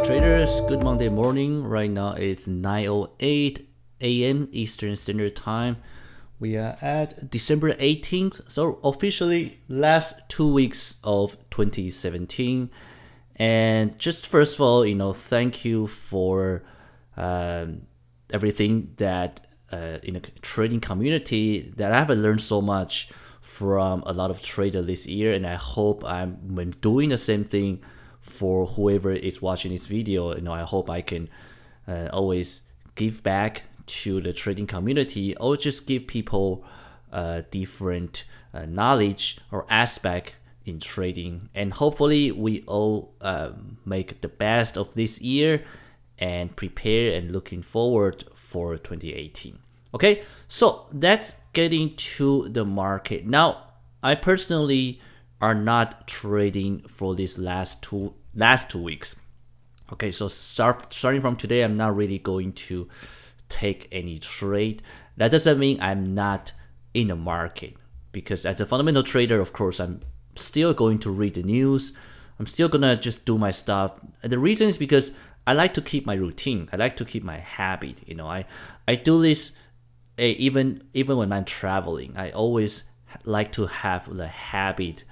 Traders, good Monday morning. Right now it's 9:08 a.m. Eastern Standard Time. We are at December 18th, so officially last 2 weeks of 2017. And just first of all, thank you for everything that in the trading community that I have learned so much from a lot of traders this year, and I hope I'm doing the same thing for whoever is watching this video. I hope I can always give back to the trading community, or just give people different knowledge or aspect in trading, and hopefully we all make the best of this year and prepare and looking forward for 2018. Okay, so let's get into the market. Now, I personally are not trading for these last two weeks. Okay, so starting from today, I'm not really going to take any trade. That doesn't mean I'm not in the market, because as a fundamental trader, of course, I'm still going to read the news. I'm still gonna just do my stuff. And the reason is because I like to keep my routine. I like to keep my habit. I do this even when I'm traveling. I always like to have the habit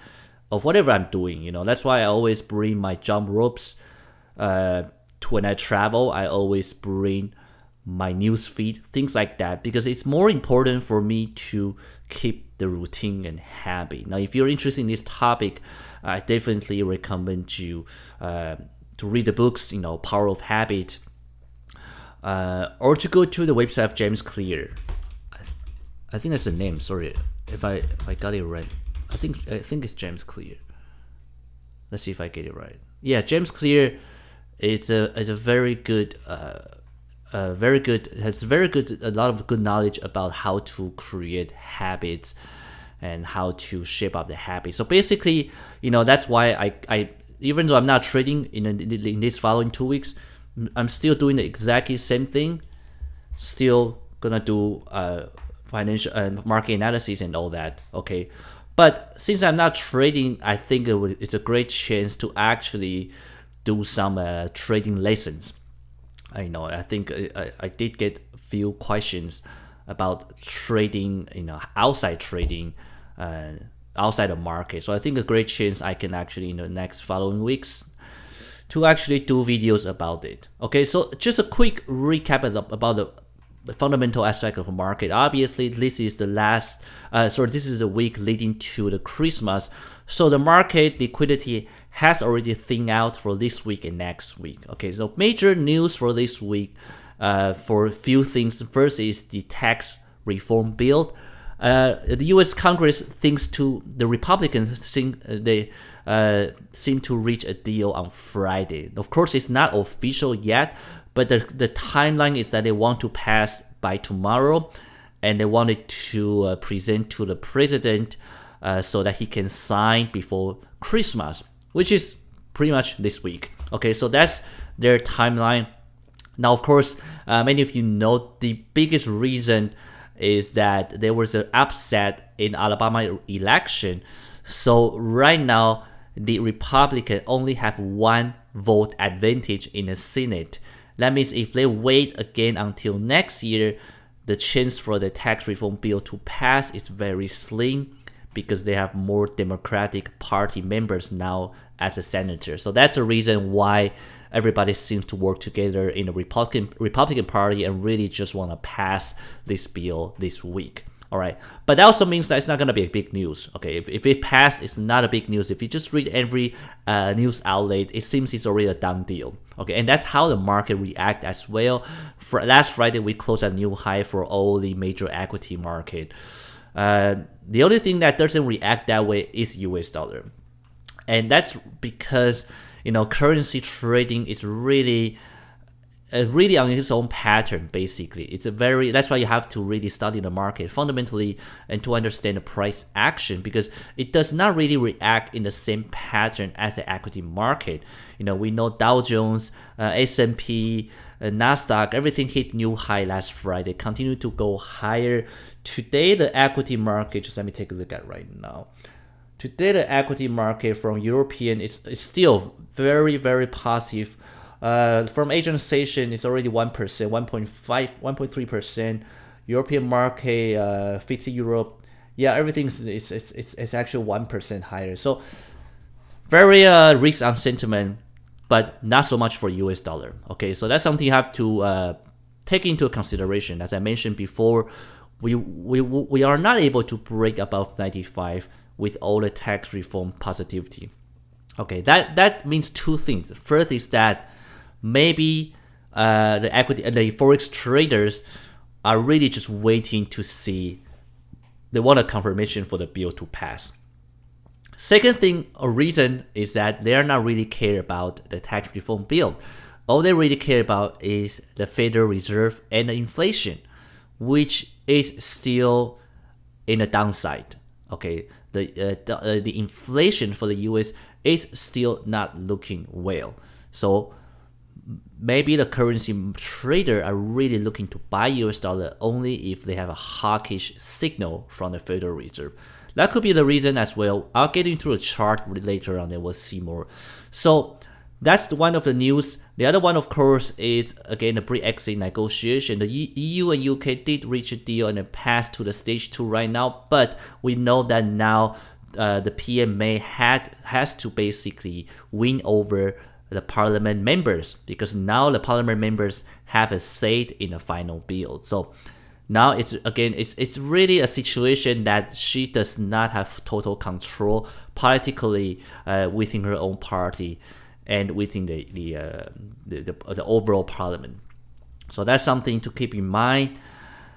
of whatever I'm doing. That's why I always bring my jump ropes. When I travel, I always bring my news feed, things like that, because it's more important for me to keep the routine and habit. Now, if you're interested in this topic, I definitely recommend you to read the books, Power of Habit, or to go to the website of James Clear. I think that's the name. Sorry if I got it right. I think it's James Clear. Let's see if I get it right. Yeah, James Clear. It's a very good. A lot of good knowledge about how to create habits and how to shape up the habits. So basically, that's why I even though I'm not trading in these following 2 weeks, I'm still doing the exactly same thing. Still gonna do financial and market analysis and all that. Okay, but since I'm not trading, I think it's a great chance to actually do some trading lessons. I think I did get a few questions about trading, outside trading, outside the market. So I think a great chance I can actually in the next following weeks to actually do videos about it. Okay, so just a quick recap about the fundamental aspect of the market. Obviously, this is this is a week leading to the Christmas. So the market liquidity has already thinned out for this week and next week. Okay, so major news for this week for a few things. The first is the tax reform bill. The U.S. Congress the Republicans think they seem to reach a deal on Friday. Of course, it's not official yet, but the timeline is that they want to pass by tomorrow, and they wanted to present to the president so that he can sign before Christmas, which is pretty much this week. Okay, so that's their timeline. Now, of course, many of you know the biggest reason is that there was an upset in Alabama election. So right now, the Republicans only have 1 vote advantage in the Senate. That means if they wait again until next year, the chance for the tax reform bill to pass is very slim, because they have more Democratic Party members now as a senator. So that's the reason why everybody seems to work together in the Republican Party and really just want to pass this bill this week. All right, but that also means that it's not going to be a big news. Okay, if it passes, it's not a big news. If you just read every news outlet, it seems it's already a done deal. Okay, and that's how the market react as well. For last Friday, we closed a new high for all the major equity market. The only thing that doesn't react that way is US dollar, and that's because currency trading is really on its own pattern. Basically, that's why you have to really study the market fundamentally and to understand the price action, because it does not really react in the same pattern as the equity market. We know Dow Jones, S&P, Nasdaq, everything hit new high last Friday, continue to go higher. Today, the equity market, just let me take a look at right now. Today, the equity market from European is still very, very positive From Asian station, it's already 1%, 1.5, 1.3%. European market, FTSE Europe, yeah, everything it's actually 1% higher. So very risk on sentiment, but not so much for US dollar. Okay, so that's something you have to take into consideration. As I mentioned before, we are not able to break above 95 with all the tax reform positivity. Okay, that means two things. First is that maybe the forex traders are really just waiting to see. They want a confirmation for the bill to pass. Second thing or reason is that they are not really care about the tax reform bill. All they really care about is the Federal Reserve and the inflation, which is still in a downside. Okay, the inflation for the US is still not looking well. So maybe the currency trader are really looking to buy US dollar only if they have a hawkish signal from the Federal Reserve. That could be the reason as well. I'll get into a chart later on and we'll see more. So that's one of the news. The other one, of course, is again the Brexit negotiation. The EU and UK did reach a deal and it passed to the stage 2 right now, but we know that now the PMA has to basically win over the parliament members, because now the parliament members have a say in the final bill. So now it's really a situation that she does not have total control politically within her own party and within the overall parliament. So that's something to keep in mind.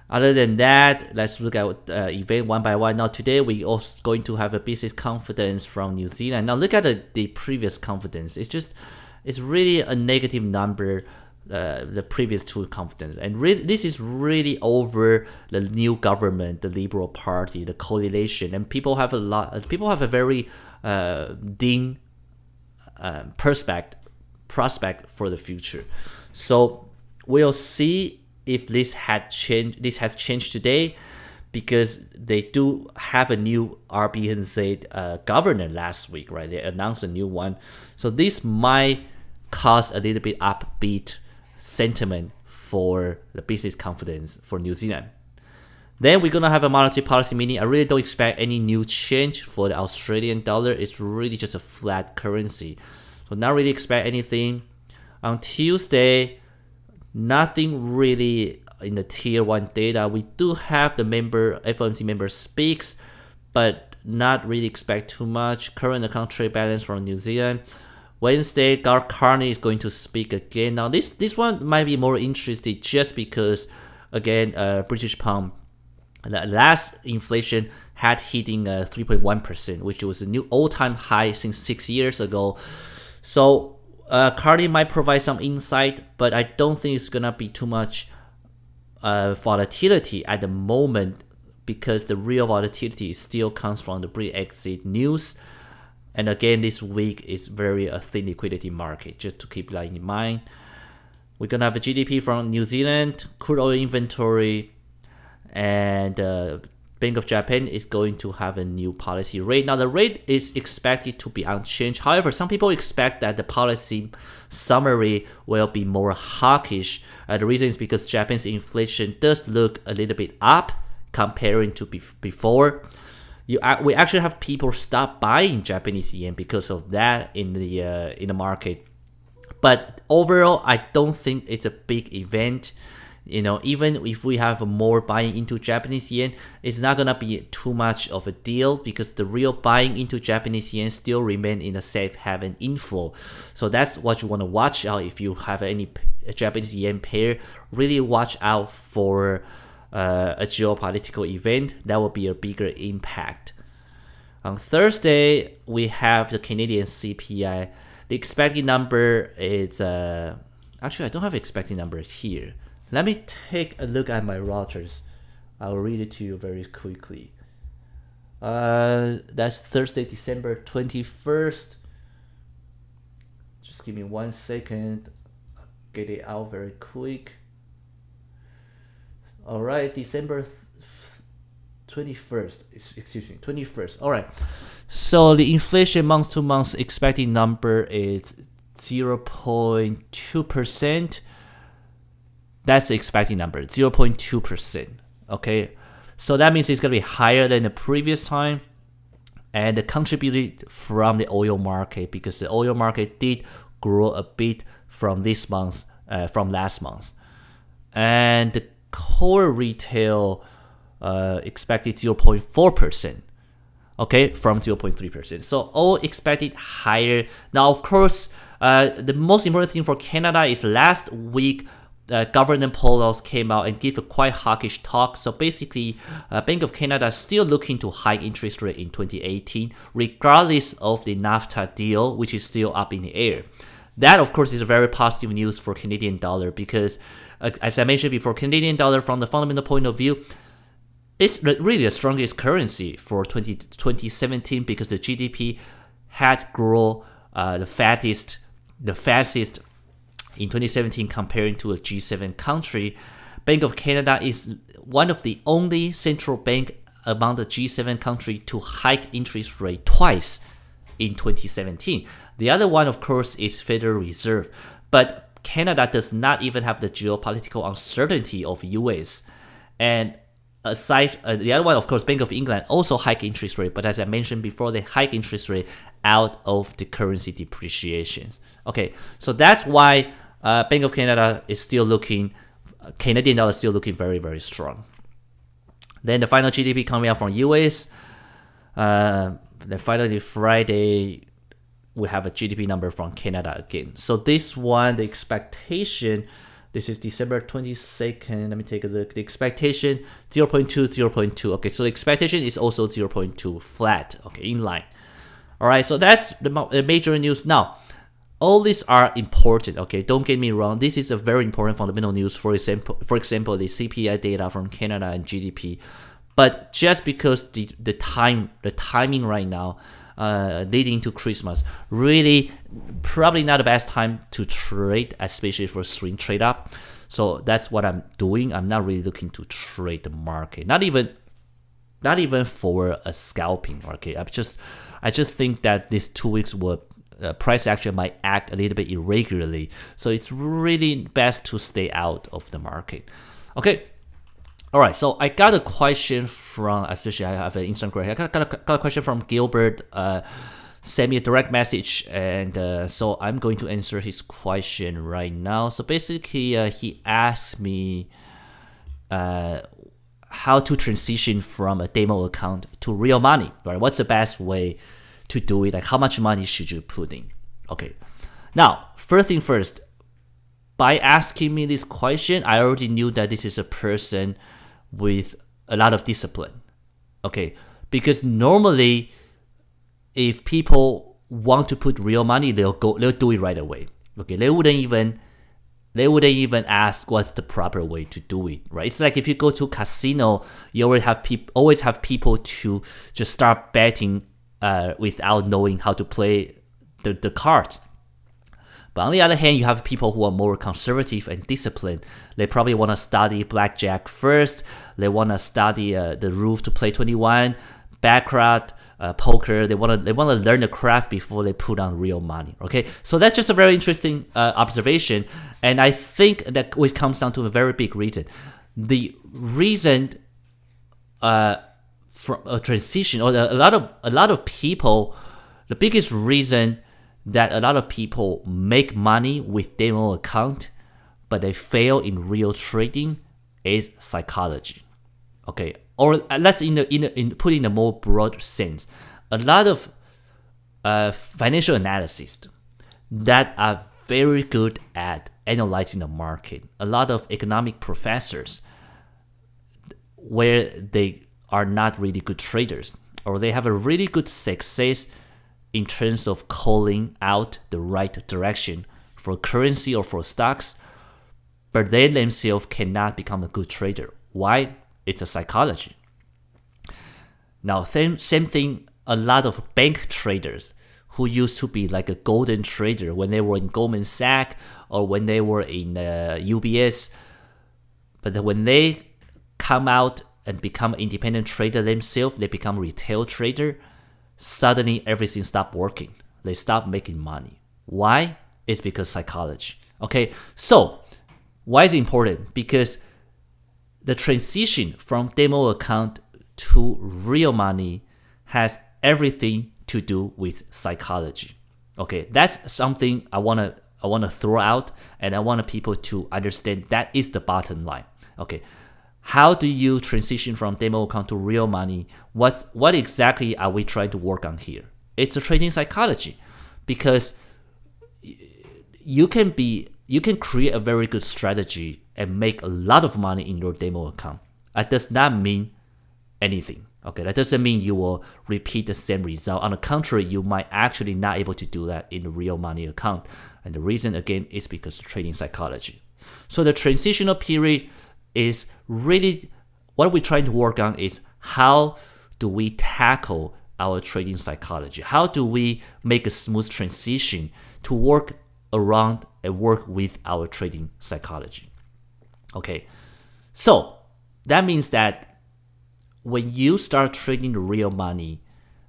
Other than that, let's look at event one by one. Now today we also going to have a business confidence from New Zealand. Now look at the previous confidence. It's really a negative number. The previous two confidence, and this is really over the new government, the Liberal Party, the coalition, and people have a very dim prospect for the future. So we'll see if this has changed today, because they do have a new RBNZ governor last week, right? They announced a new one, so this might cause a little bit upbeat sentiment for the business confidence for New Zealand. Then we're gonna have a monetary policy meeting. I really don't expect any new change for the Australian dollar. It's really just a flat currency, so not really expect anything. On Tuesday, nothing really in the tier 1 data. We do have the FOMC member speaks, but not really expect too much. Current account trade balance from New Zealand. Wednesday, Garth Carney is going to speak again. Now this one might be more interesting just because, again, British pound, the last inflation had hitting 3.1%, which was a new all-time high since 6 years ago. So Carney might provide some insight, but I don't think it's gonna be too much volatility at the moment, because the real volatility still comes from the Brexit news. And again, this week is very a thin liquidity market, just to keep that in mind. We're going to have a GDP from New Zealand, crude oil inventory, and Bank of Japan is going to have a new policy rate. Now, the rate is expected to be unchanged. However, some people expect that the policy summary will be more hawkish. The reason is because Japan's inflation does look a little bit up comparing to before. We actually have people stop buying Japanese yen because of that in the market. But overall, I don't think it's a big event. Even if we have more buying into Japanese yen, it's not gonna be too much of a deal, because the real buying into Japanese yen still remain in a safe haven inflow. So that's what you want to watch out. If you have any Japanese yen pair, really watch out for a geopolitical event that will be a bigger impact. On Thursday, we have the Canadian CPI. The expected number is actually, I don't have expected number here. Let me take a look at my routers. I'll read it to you very quickly. That's Thursday, December 21st. Just give me 1 second. Get it out very quick. All right, December 21st. Excuse me, 21st. All right. So the inflation month to month expected number is 0.2%. That's the expected number, 0.2%. Okay, so that means it's going to be higher than the previous time, and contributed from the oil market, because the oil market did grow a bit from this month, from last month. And the core retail expected 0.4%. Okay, from 0.3%. So all expected higher. Now, of course, the most important thing for Canada is last week, Governor Paulos came out and gave a quite hawkish talk. So basically, Bank of Canada is still looking to hike interest rate in 2018, regardless of the NAFTA deal, which is still up in the air. That, of course, is a very positive news for Canadian dollar, because, as I mentioned before, Canadian dollar, from the fundamental point of view, it's really the strongest currency for 2017, because the GDP had grown the fastest in 2017 comparing to a G7 country. Bank of Canada is one of the only central bank among the G7 country to hike interest rate twice in 2017. The other one, of course, is Federal Reserve. But Canada does not even have the geopolitical uncertainty of US. And aside, the other one, of course, Bank of England also hike interest rate. But as I mentioned before, they hike interest rate out of the currency depreciations. Okay, so that's why Bank of Canada is still looking, Canadian dollar is still looking very, very strong. Then the final GDP coming out from US. Then finally Friday, we have a GDP number from Canada again. So this one, the expectation, this is December 22nd. Let me take a look. The expectation, 0.2, 0.2. Okay, so the expectation is also 0.2, flat, okay, in line. All right, so that's the major news. Now, all these are important, okay? Don't get me wrong. This is a very important fundamental news. For example, the CPI data from Canada and GDP. But just because the timing right now, leading to Christmas, really probably not the best time to trade, especially for swing trade up. So that's what I'm doing. I'm not really looking to trade the market. Not even for a scalping. Okay, I just think that these 2 weeks will. Price action might act a little bit irregularly, so it's really best to stay out of the market. Okay, all right. So I got a question from, especially I have an Instagram. I got a question from Gilbert. Send me a direct message, and so I'm going to answer his question right now. So basically, he asked me how to transition from a demo account to real money. Right? What's the best way to do it? Like, how much money should you put in? Okay, now first thing first, by asking me this question, I already knew that this is a person with a lot of discipline. Okay, because normally if people want to put real money, they'll do it right away. Okay, they wouldn't even ask what's the proper way to do it, right? It's like if you go to casino, you always have people to just start betting without knowing how to play the cards. But on the other hand, you have people who are more conservative and disciplined. They probably want to study blackjack first. They want to study the rules to play 21, baccarat, poker. They want to learn the craft before they put on real money. Okay, so that's just a very interesting observation, and I think that it comes down to a very big reason. The reason for a transition, or a lot of people, the biggest reason that a lot of people make money with demo account, but they fail in real trading, is psychology. Okay, or let's put in a more broad sense. A lot of financial analysts that are very good at analyzing the market. A lot of economic professors, where they are not really good traders, or they have a really good success in terms of calling out the right direction for currency or for stocks, but they themselves cannot become a good trader. Why? It's a psychology. Now, same thing, a lot of bank traders who used to be like a golden trader when they were in Goldman Sachs or when they were in UBS, but when they come out and become an independent trader themselves, they become retail trader, suddenly everything stopped working. They stopped making money. Why? It's because psychology. Okay, so why is it important? Because the transition from demo account to real money has everything to do with psychology. Okay, that's something I wanna throw out, and I want people to understand that is the bottom line. Okay, how do you transition from demo account to real money? What exactly are we trying to work on here? It's a trading psychology, because you can create a very good strategy and make a lot of money in your demo account. That does not mean anything. Okay, that doesn't mean you will repeat the same result. On the contrary, you might actually not able to do that in the real money account. And the reason, again, is because of trading psychology. So the transitional period is really what we're trying to work on is how do we tackle our trading psychology? How do we make a smooth transition to work around and work with our trading psychology? Okay, so that means that when you start trading the real money,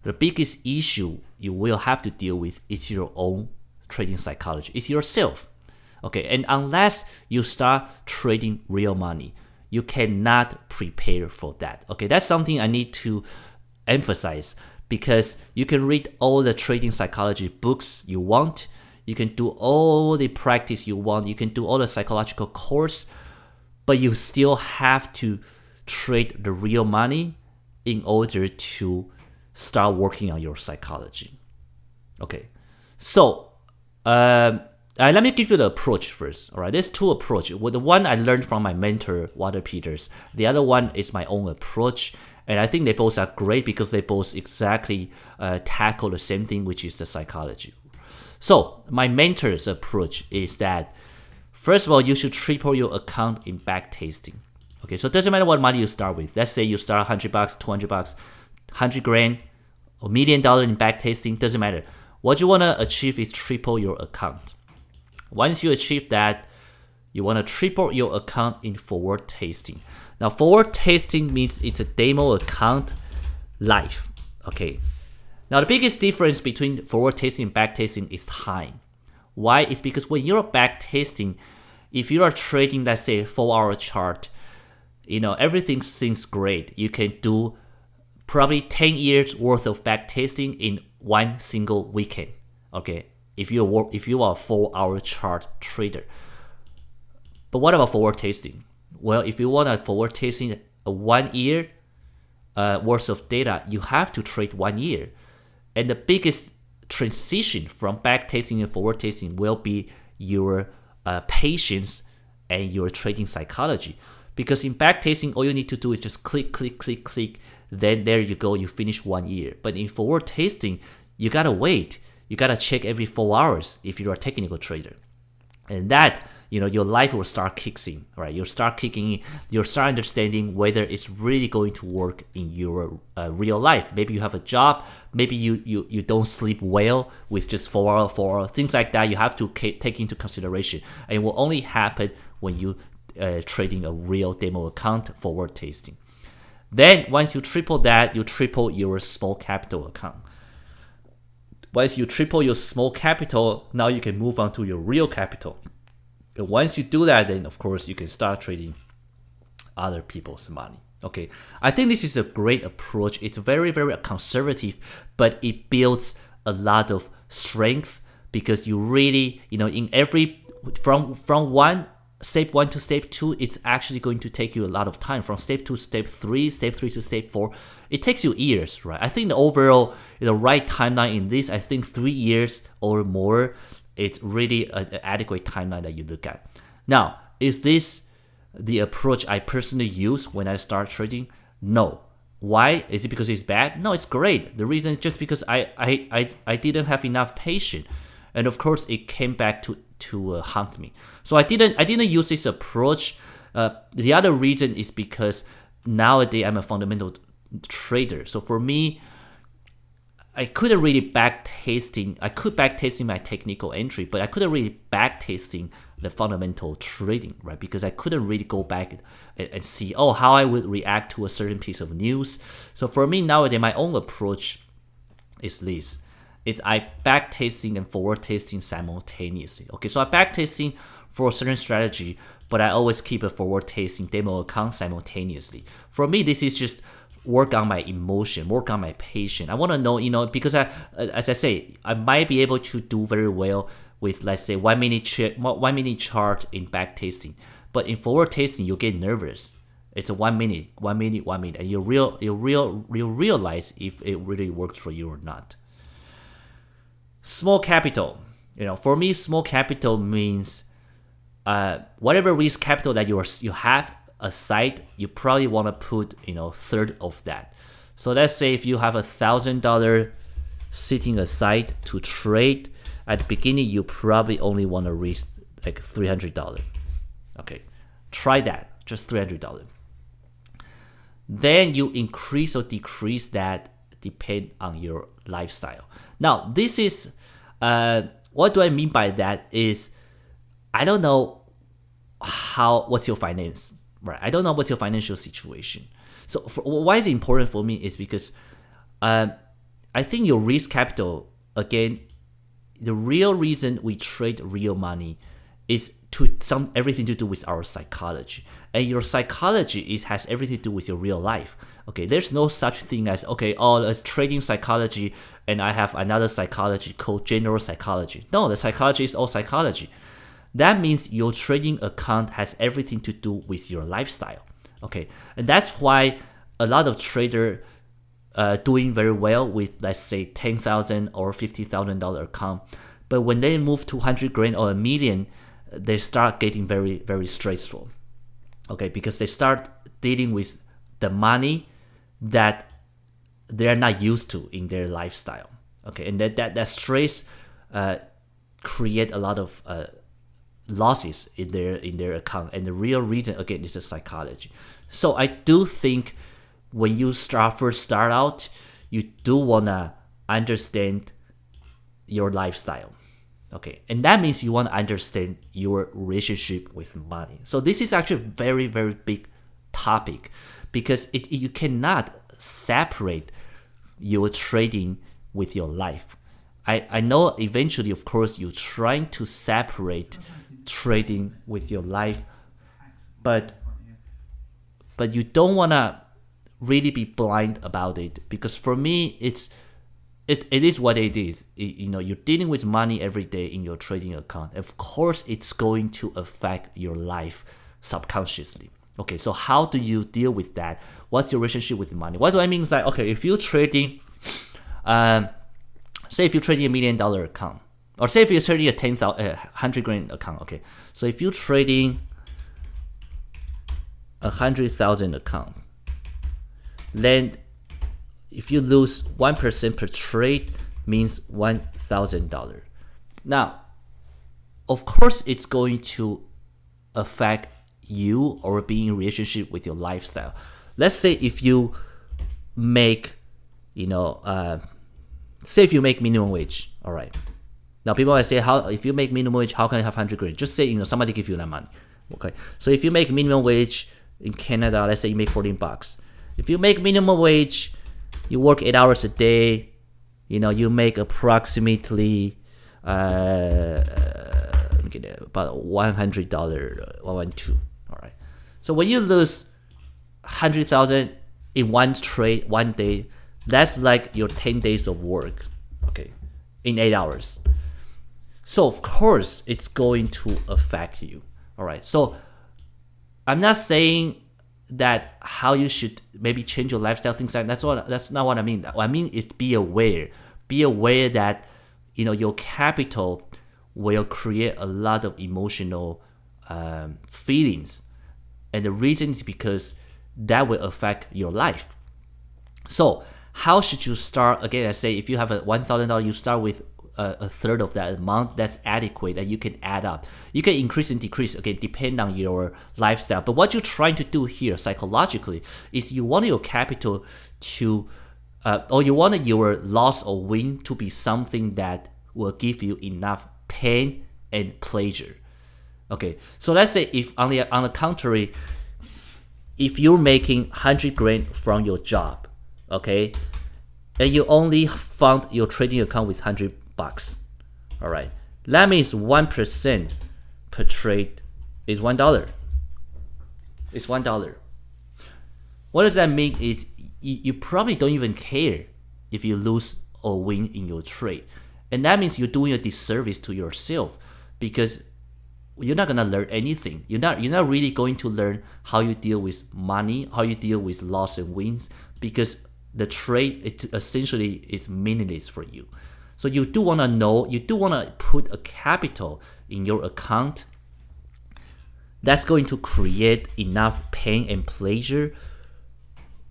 the biggest issue you will have to deal with is your own trading psychology. It's yourself. Okay, and unless you start trading real money, you cannot prepare for that. Okay, that's something I need to emphasize, because you can read all the trading psychology books you want, you can do all the practice you want, you can do all the psychological course, but you still have to trade the real money in order to start working on your psychology. Okay, so let me give you the approach first. All right, there's two approaches. Well, the one I learned from my mentor, Walter Peters. The other one is my own approach, and I think they both are great because they both exactly tackle the same thing, which is the psychology. So my mentor's approach is that, first of all, you should triple your account in backtesting. Okay, so it doesn't matter what money you start with. Let's say you start $100, $200, 100 grand, or $1 million in backtesting, doesn't matter. What you want to achieve is triple your account. Once you achieve that, you want to triple your account in forward testing. Now, forward testing means it's a demo account live. Okay. Now, the biggest difference between forward testing and back testing is time. Why? It's because when you're back testing, if you are trading, let's say, a 4-hour chart, everything seems great. You can do probably 10 years worth of back testing in one single weekend. Okay, if you are a 4-hour chart trader. But what about forward testing? Well, if you want a forward testing a 1 year worth of data, you have to trade 1 year. And the biggest transition from back testing and forward testing will be your patience and your trading psychology. Because in back testing, all you need to do is just click, click, click, click. Then there you go, you finish 1 year. But in forward testing, you gotta wait. You gotta check every 4 hours if you're a technical trader. And that, your life will start kicking in, right? You'll start kicking in. You'll start understanding whether it's really going to work in your real life. Maybe you have a job. Maybe you don't sleep well with just 4 hours, things like that. You have to take into consideration. And it will only happen when you trading a real demo account forward testing. Then once you triple that, you triple your small capital account. Once you triple your small capital, now you can move on to your real capital. And once you do that, then of course you can start trading other people's money. Okay, I think this is a great approach. It's very, very conservative, but it builds a lot of strength, because you really, in every from step 1 to step 2, it's actually going to take you a lot of time. From step 2 to step 3, step 3 to step 4, it takes you years, right? I think the overall, right timeline in this, I think 3 years or more, it's really an adequate timeline that you look at. Now, is this the approach I personally use when I start trading? No. Why? Is it because it's bad? No, it's great. The reason is just because I didn't have enough patience. And of course, it came back to haunt me. So I didn't use this approach. The other reason is because nowadays I'm a fundamental trader. So for me, I couldn't really back testing. I could back testing my technical entry, but I couldn't really back testing the fundamental trading, right? Because I couldn't really go back and see, how I would react to a certain piece of news. So for me nowadays, my own approach is this. is I back testing and forward testing simultaneously. Okay, so I back testing for a certain strategy, but I always keep a forward testing demo account simultaneously. For me, this is just work on my emotion, work on my patience. I want to know, because as I say, I might be able to do very well with, let's say, 1 minute chart in back testing, but in forward testing, you get nervous. It's a 1 minute, and you realize if it really works for you or not. Small capital, for me, small capital means whatever risk capital that you have aside, you probably want to put third of that. So let's say if you have $1,000 sitting aside to trade, at the beginning you probably only want to risk like $300. Okay, try that, just $300. Then you increase or decrease that depend on your lifestyle. Now this is what do I mean by that is I don't know what's your finance, right? I don't know what's your financial situation. So why is it important for me is because I think your risk capital, again, the real reason we trade real money is everything to do with our psychology, and your psychology has everything to do with your real life. Okay, there's no such thing as it's trading psychology, and I have another psychology called general psychology. No, the psychology is all psychology. That means your trading account has everything to do with your lifestyle. Okay, and that's why a lot of traders doing very well with, let's say, $10,000 or $50,000 account, but when they move to 100 grand or a million, they start getting very, very stressful. Okay, because they start dealing with the money that they're not used to in their lifestyle. Okay, and that stress create a lot of losses in their account, and the real reason, again, is the psychology. So I do think when you first start out, you do wanna understand your lifestyle. Okay, and that means you want to understand your relationship with money. So this is actually a very, very big topic because you cannot separate your trading with your life. I know eventually, of course, you're trying to separate trading with your life, but you don't want to really be blind about it, because for me, it is what it is. You're dealing with money every day in your trading account. Of course, it's going to affect your life subconsciously. Okay, so how do you deal with that? What's your relationship with money? What do I mean is that, okay, if you're trading, say if you're trading $1 million account, or say if you're trading a 100 grand account. Okay, so if you're trading 100,000 account, then if you lose 1% per trade, means $1,000. Now, of course, it's going to affect you or be in relationship with your lifestyle. Let's say if you make, say if you make minimum wage, all right. Now people might say, if you make minimum wage, how can I have 100 grand? Just say, somebody give you that money. Okay, so if you make minimum wage in Canada, let's say you make $14. If you make minimum wage, you work 8 hours a day, you make approximately about $100, $112. All right. So when you lose 100,000 in one trade, one day, that's like your 10 days of work, okay, in 8 hours. So of course it's going to affect you. All right. So I'm not saying that how you should maybe change your lifestyle, things like that. That's not what I mean. What I mean is be aware that your capital will create a lot of emotional feelings, and the reason is because that will affect your life. So how should you start? Again, I say if you have a $1,000, you start with a third of that amount. That's adequate, and you can add up. You can increase and decrease, again, depend on your lifestyle. But what you're trying to do here psychologically is you want your capital to or you want your loss or win to be something that will give you enough pain and pleasure. Okay, so let's say if on the contrary, if you're making 100 grand from your job, okay, and you only fund your trading account with $100. All right, that means 1% per trade is $1. It's $1. What does that mean? Is you probably don't even care if you lose or win in your trade, and that means you're doing a disservice to yourself, because you're not gonna learn anything. You're not really going to learn how you deal with money, how you deal with loss and wins, because the trade, it essentially is meaningless for you. So you do want to know, you do want to put a capital in your account that's going to create enough pain and pleasure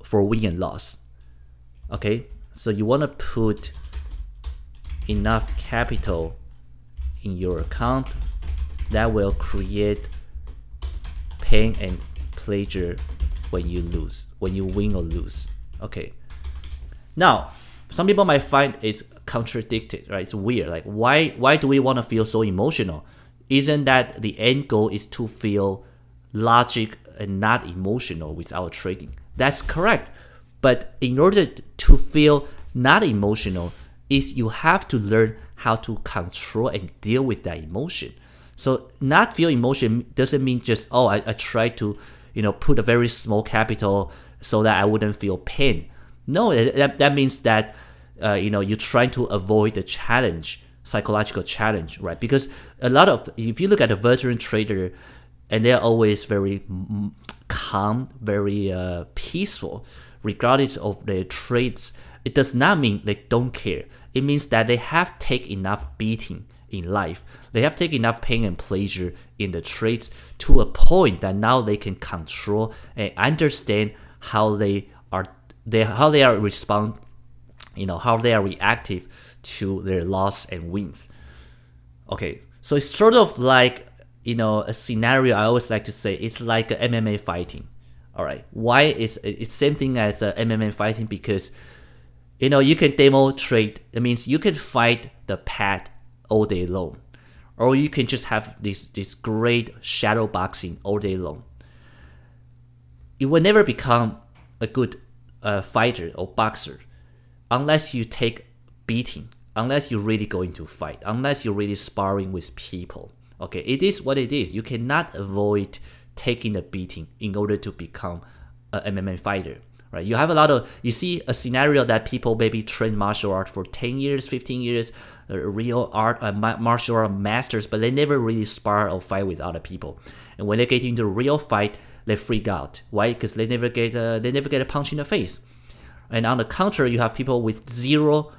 for win and loss. Okay, so you want to put enough capital in your account that will create pain and pleasure when you lose, when you win or lose. Okay, now some people might find it's contradicted, right? It's weird. Like, why do we want to feel so emotional? Isn't that the end goal is to feel logic and not emotional with our trading? That's correct. But in order to feel not emotional, is you have to learn how to control and deal with that emotion. So not feel emotion doesn't mean just, oh, I try to, put a very small capital so that I wouldn't feel pain. No, that means that you're trying to avoid the challenge, psychological challenge, right? Because if you look at a veteran trader, and they're always very calm, very peaceful, regardless of their trades, it does not mean they don't care. It means that they have taken enough beating in life. They have taken enough pain and pleasure in the trades to a point that now they can control and understand how they are respond, how they are reactive to their loss and wins. Okay, so it's sort of like, a scenario I always like to say, it's like a MMA fighting. All right, why is it's same thing as a MMA fighting? Because you can demo trade. It means you can fight the pad all day long, or you can just have this great shadow boxing all day long. You will never become a good fighter or boxer unless you take beating, unless you're really going to fight, unless you're really sparring with people. Okay, it is what it is. You cannot avoid taking a beating in order to become an MMA fighter, right? You see a scenario that people maybe train martial art for 10 years, 15 years, real art, martial art masters, but they never really spar or fight with other people. And when they get into a real fight, they freak out. Why? Because they never get a punch in the face. And on the contrary, you have people with zero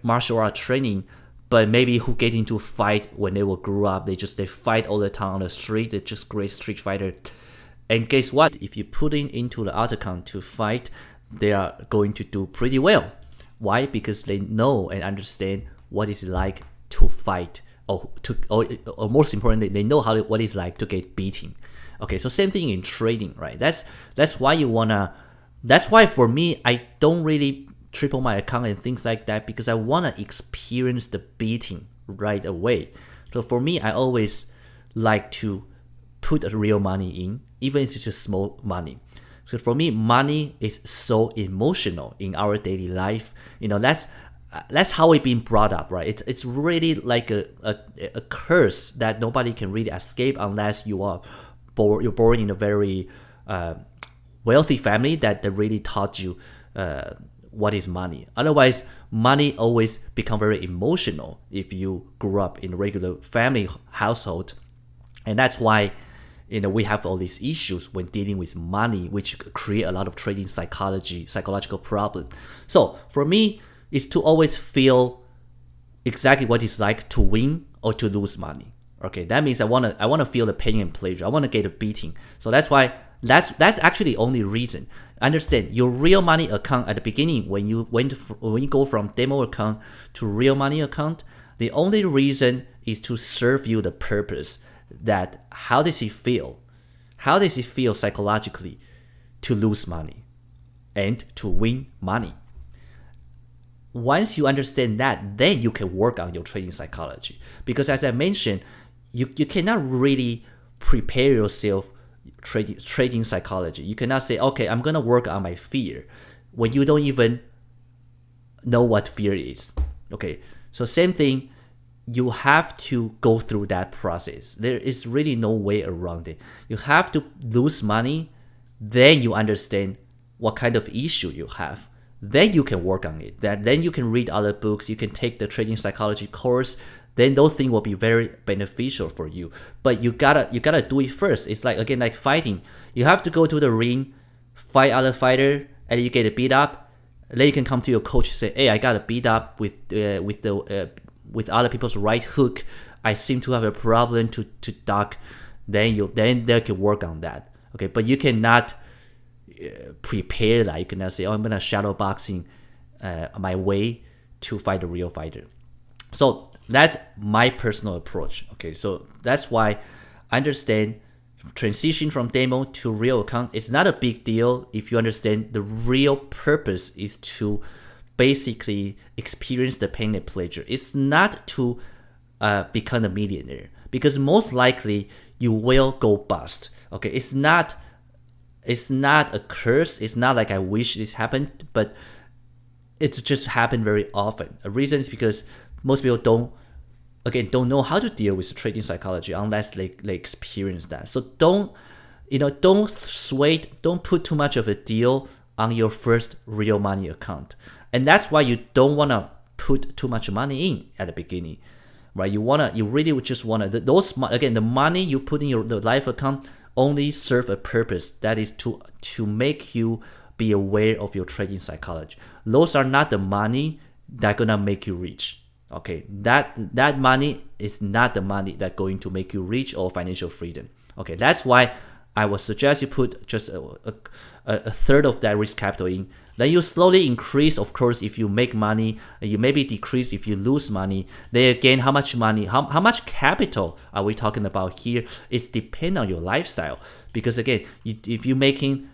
martial art training, but maybe who get into a fight when they grew up. They fight all the time on the street. They're just great street fighter. And guess what? If you put into the octagon to fight, they are going to do pretty well. Why? Because they know and understand what it's like to fight, or most importantly, they know what it's like to get beaten. Okay, so same thing in trading, right? That's why for me, I don't really triple my account and things like that, because I want to experience the beating right away. So for me, I always like to put real money in, even if it's just small money. So for me, money is so emotional in our daily life. That's how we've been brought up, right? It's really like a curse that nobody can really escape unless you're born in a very wealthy family that really taught you what is money. Otherwise, money always become very emotional if you grew up in a regular family household. And that's why we have all these issues when dealing with money, which create a lot of trading psychological problem. So for me, it's to always feel exactly what it's like to win or to lose money. Okay, that means I want to feel the pain and pleasure. I want to get a beating. So that's why that's actually the only reason. Understand, your real money account at the beginning, when you go from demo account to real money account, the only reason is to serve you the purpose that how does it feel psychologically to lose money and to win money. Once you understand that, then you can work on your trading psychology, because as I mentioned, you cannot really prepare yourself trading psychology. You cannot say, okay, I'm gonna work on my fear, when you don't even know what fear is. Okay, so same thing, you have to go through that process. There is really no way around it. You have to lose money, then you understand what kind of issue you have. Then you can work on it. Then you can read other books, you can take the trading psychology course, then those things will be very beneficial for you. But you gotta do it first. It's like, again, like fighting. You have to go to the ring, fight other fighter, and you get beat up. Then you can come to your coach and say, hey, I got beat up with other people's right hook. I seem to have a problem to duck. Then they can work on that. Okay, but you cannot prepare that. You cannot say, oh, I'm gonna shadow boxing my way to fight a real fighter. So that's my personal approach. Okay, so that's why I understand transition from demo to real account is not a big deal if you understand the real purpose is to basically experience the pain and pleasure. It's not to become a millionaire, because most likely you will go bust. Okay, it's not a curse. It's not like I wish this happened, but it's just happened very often. A reason is because most people don't know how to deal with trading psychology unless they experience that. So don't put too much of a deal on your first real money account. And that's why you don't want to put too much money in at the beginning, right? You really would just want to, the money you put in the live account only serve a purpose, that is to make you be aware of your trading psychology. Those are not the money that gonna make you rich. Okay, that money is not the money that's going to make you rich or financial freedom. Okay, that's why I would suggest you put just a third of that risk capital in. Then you slowly increase, of course, if you make money. You maybe decrease if you lose money. Then again, how much money, how much capital are we talking about here? It's depend on your lifestyle. Because again, if you're making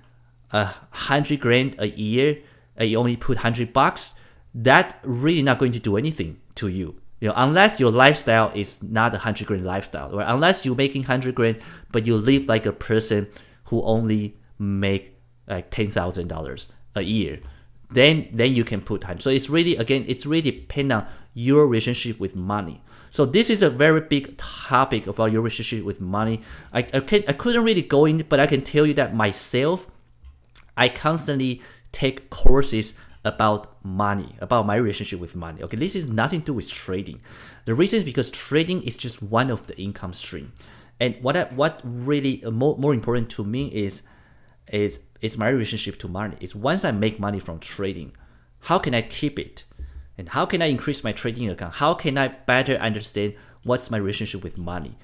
$100,000 a year, you only put $100, that really not going to do anything to you. Unless your lifestyle is not a $100,000 lifestyle, right? Unless you're making $100,000, but you live like a person who only make like $10,000 a year, then you can put time. So it's really depend on your relationship with money. So this is a very big topic about your relationship with money. I couldn't really go in, but I can tell you that myself, I constantly take courses about money, about my relationship with money. Okay, this is nothing to do with trading. The reason is because trading is just one of the income stream. And what really more important to me is my relationship to money. It's once I make money from trading, how can I keep it? And how can I increase my trading account? How can I better understand what's my relationship with money?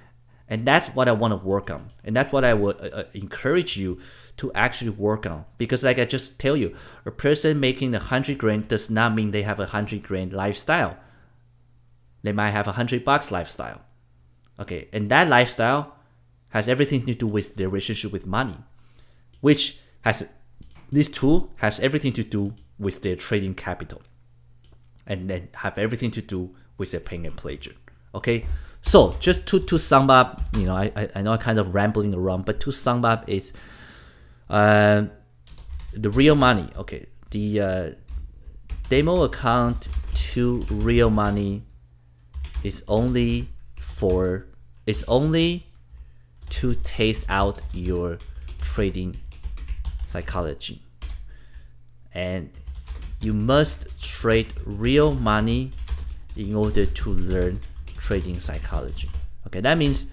And that's what I want to work on. And that's what I would encourage you to actually work on. Because like I just tell you, a person making $100,000 does not mean they have a $100,000 lifestyle. They might have $100 lifestyle. Okay, and that lifestyle has everything to do with their relationship with money, which this tool has everything to do with their trading capital, and then have everything to do with their pain and pleasure. Okay, so just to sum up, I know I'm kind of rambling around, but to sum up, it's the real money. Okay, the demo account to real money is only to taste out your trading psychology, and you must trade real money in order to learn trading psychology. Okay, that means,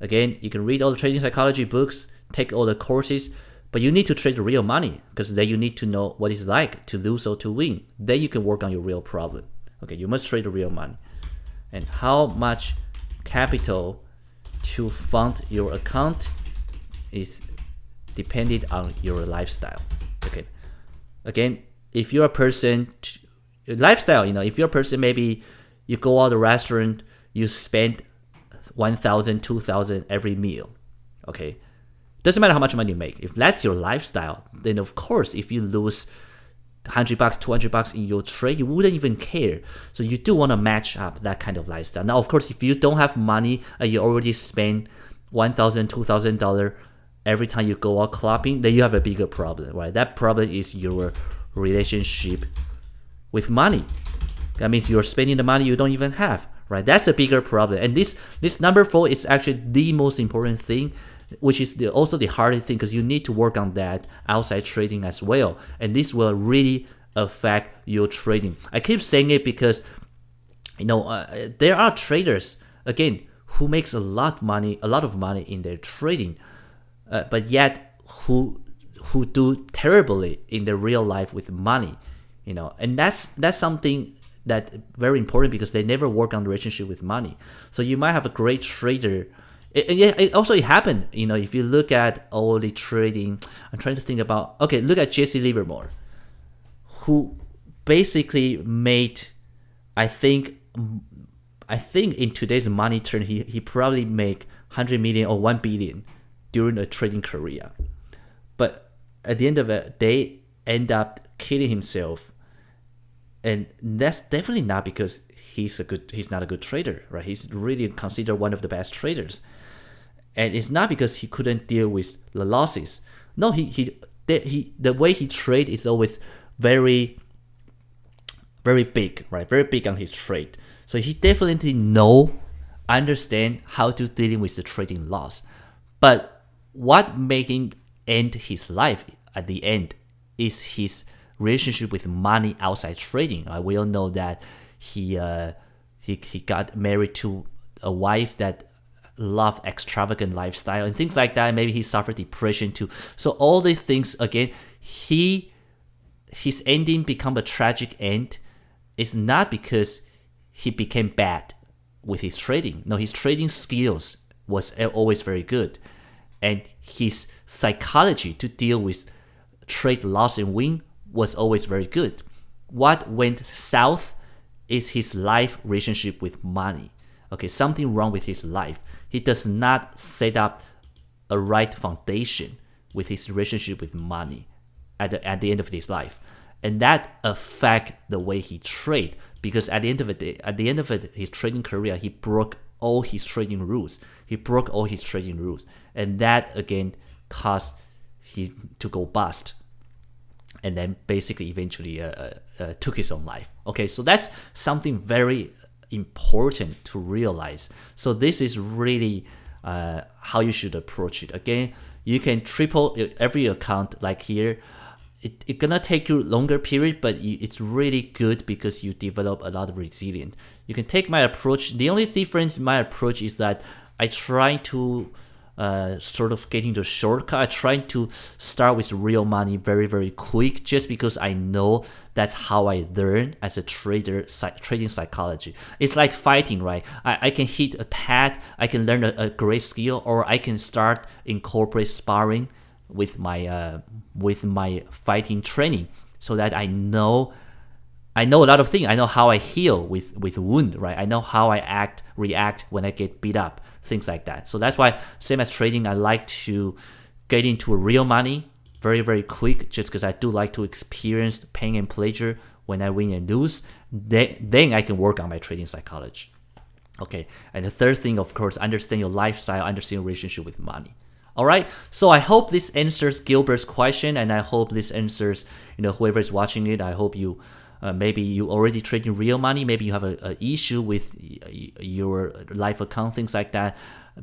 again, you can read all the trading psychology books, take all the courses, but you need to trade the real money, because then you need to know what it's like to lose or to win. Then you can work on your real problem. Okay, you must trade the real money. And how much capital to fund your account is dependent on your lifestyle. Okay, again, if you're a person, lifestyle, if you're a person, maybe you go out to a restaurant, you spend $1,000, $2,000 every meal. Okay, doesn't matter how much money you make. If that's your lifestyle, then of course, if you lose $100, $200 in your trade, you wouldn't even care. So you do want to match up that kind of lifestyle. Now, of course, if you don't have money and you already spend $1,000, $2,000 every time you go out clubbing, then you have a bigger problem, right? That problem is your relationship with money. That means you're spending the money you don't even have, right? That's a bigger problem. And this number 4 is actually the most important thing, which is also the hardest thing, because you need to work on that outside trading as well. And this will really affect your trading. I keep saying it because there are traders, again, who makes a lot of money in their trading, but yet who do terribly in their real life with money, and that's something that very important, because they never work on the relationship with money. So you might have a great trader. It also happened, if you look at all the trading. I'm trying to think about, look at Jesse Livermore, who basically made, I think in today's money term, he probably make 100 million or 1 billion during a trading career. But at the end of the day, end up killing himself. And that's definitely not because he's not a good trader, right? He's really considered one of the best traders. And it's not because he couldn't deal with the losses. No, the way he trade is always very, very big, right? Very big on his trade. So he definitely understand how to dealing with the trading loss. But what made him end his life at the end is his relationship with money outside trading. Right? We all know that he got married to a wife that loved extravagant lifestyle and things like that. Maybe he suffered depression too. So all these things, again, his ending become a tragic end. It's not because he became bad with his trading. No, his trading skills was always very good. And his psychology to deal with trade loss and win was always very good. What went south is his life relationship with money. Something wrong with his life. He does not set up a right foundation with his relationship with money at the end of his life. And that affect the way he trade, because at the end of his trading career, he broke all his trading rules. And that again caused him to go bust, and then basically eventually took his own life. So that's something very important to realize. So this is really how you should approach it. Again, you can triple every account like here. It's gonna take you longer period, but it's really good because you develop a lot of resilience. You can take my approach. The only difference in my approach is that I try to sort of getting the shortcut. I try to start with real money very, very quick, just because I know that's how I learn as a trader, trading psychology. It's like fighting, right? I can hit a pad, I can learn a great skill, or I can start incorporate sparring with my fighting training, so that I know a lot of things. I know how I heal with wound, right? I know how I react when I get beat up, things like that. So that's why, same as trading, I like to get into real money very, very quick, just because I do like to experience pain and pleasure when I win and lose. Then I can work on my trading psychology. And the third thing, of course, understand your lifestyle, understand your relationship with money. All right, so I hope this answers Gilbert's question, and I hope this answers, whoever is watching it. I hope you, maybe you already trading real money, maybe you have a issue with your life account, things like that.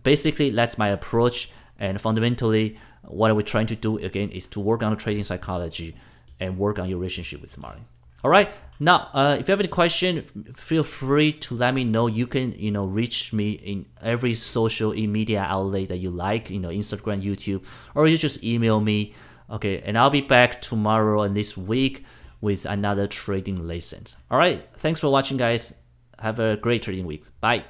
Basically, that's my approach, and fundamentally, what we're trying to do again is to work on the trading psychology and work on your relationship with money. All right. Now, if you have any question, feel free to let me know. You can, reach me in every social media outlet that you like, Instagram, YouTube, or you just email me. And I'll be back tomorrow and this week with another trading lesson. All right. Thanks for watching, guys. Have a great trading week. Bye.